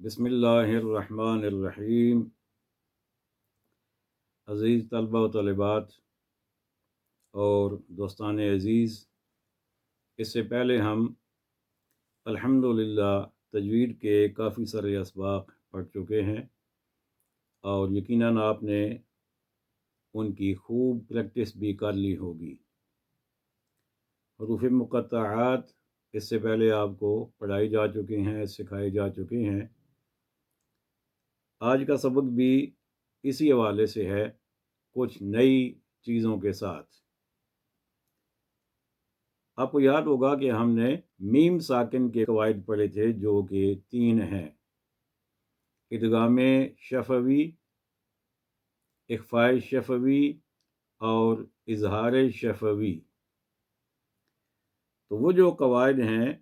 بسم اللہ الرحمن الرحیم۔ عزیز طلبہ و طالبات اور دوستان عزیز، اس سے پہلے ہم الحمدللہ تجوید کے کافی سارے اسباق پڑھ چکے ہیں اور یقیناً آپ نے ان کی خوب پریکٹس بھی کر لی ہوگی۔ حروف مقطعات اس سے پہلے آپ کو پڑھائی جا چکے ہیں، سکھائے جا چکے ہیں۔ آج کا سبق بھی اسی حوالے سے ہے، کچھ نئی چیزوں کے ساتھ۔ آپ کو یاد ہوگا کہ ہم نے میم ساکن کے قواعد پڑھے تھے، جو کہ 3 ہیں: ادغام شفوی، اخفاء شفوی اور اظہار شفوی۔ تو وہ جو قواعد ہیں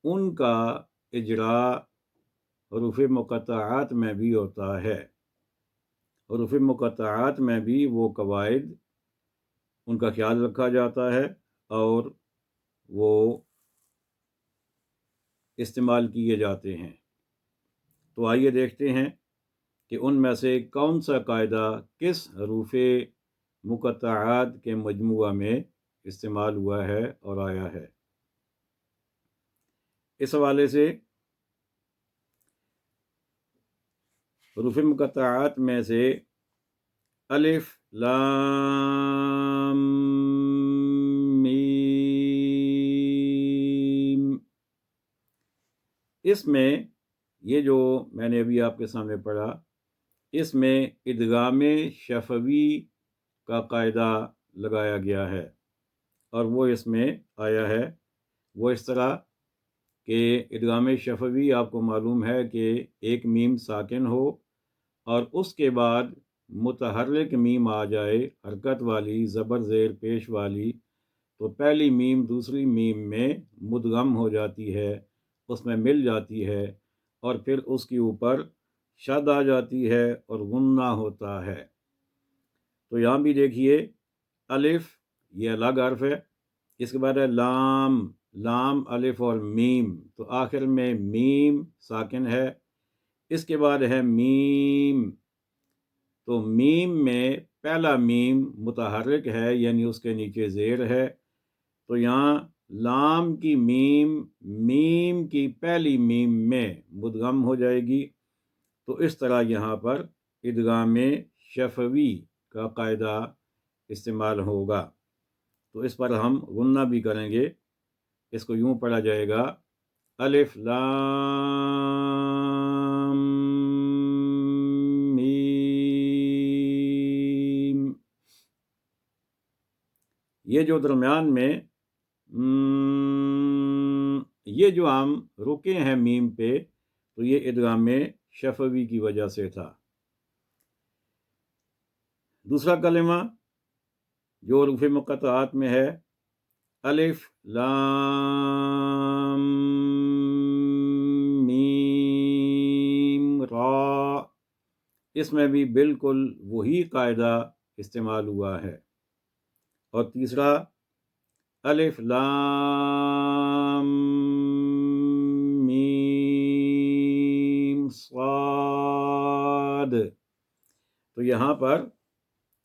ان کا اجراء حروف مقطعات میں بھی ہوتا ہے۔ حروف مقطعات میں بھی وہ قواعد، ان کا خیال رکھا جاتا ہے اور وہ استعمال کیے جاتے ہیں۔ تو آئیے دیکھتے ہیں کہ ان میں سے کون سا قاعدہ کس حروف مقطعات کے مجموعہ میں استعمال ہوا ہے اور آیا ہے۔ اس حوالے سے حروف مقطعات میں سے الف، لام، میم، اس میں یہ جو میں نے ابھی آپ کے سامنے پڑھا، اس میں ادغام شفوی کا قاعدہ لگایا گیا ہے اور وہ اس میں آیا ہے۔ وہ اس طرح کہ ادغام شفوی آپ کو معلوم ہے کہ ایک میم ساکن ہو اور اس کے بعد متحرک میم آ جائے، حرکت والی، زبر زیر پیش والی، تو پہلی میم دوسری میم میں مدغم ہو جاتی ہے، اس میں مل جاتی ہے اور پھر اس کے اوپر شد آ جاتی ہے اور غنہ ہوتا ہے۔ تو یہاں بھی دیکھیے، الف یہ الگ حرف ہے، اس کے بعد ہے لام، لام، الف اور میم، تو آخر میں میم ساکن ہے۔ اس کے بعد ہے میم، تو میم میں پہلا میم متحرک ہے، یعنی اس کے نیچے زیر ہے، تو یہاں لام کی میم میم کی پہلی میم میں مدغم ہو جائے گی۔ تو اس طرح یہاں پر ادغام شفوی کا قاعدہ استعمال ہوگا۔ تو اس پر ہم غنہ بھی کریں گے، اس کو یوں پڑھا جائے گا: الف لام میم۔ یہ جو درمیان میں یہ جو ہم رکے ہیں میم پہ، تو یہ ادغام شفوی کی وجہ سے تھا۔ دوسرا کلمہ جو حروف مقطعات میں ہے، الف لام میم را، اس میں بھی بالکل وہی قاعدہ استعمال ہوا ہے۔ اور تیسرا الف لام میم صاد، تو یہاں پر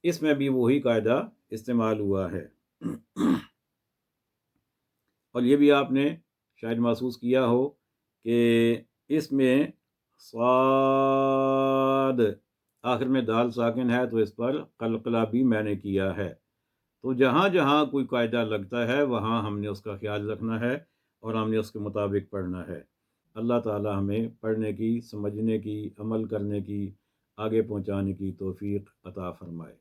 اس میں بھی وہی قاعدہ استعمال ہوا ہے۔ اور یہ بھی آپ نے شاید محسوس کیا ہو کہ اس میں صاد آخر میں دال ساکن ہے، تو اس پر قلقلہ بھی میں نے کیا ہے۔ تو جہاں جہاں کوئی قاعدہ لگتا ہے وہاں ہم نے اس کا خیال رکھنا ہے اور ہم نے اس کے مطابق پڑھنا ہے۔ اللہ تعالی ہمیں پڑھنے کی، سمجھنے کی، عمل کرنے کی، آگے پہنچانے کی توفیق عطا فرمائے۔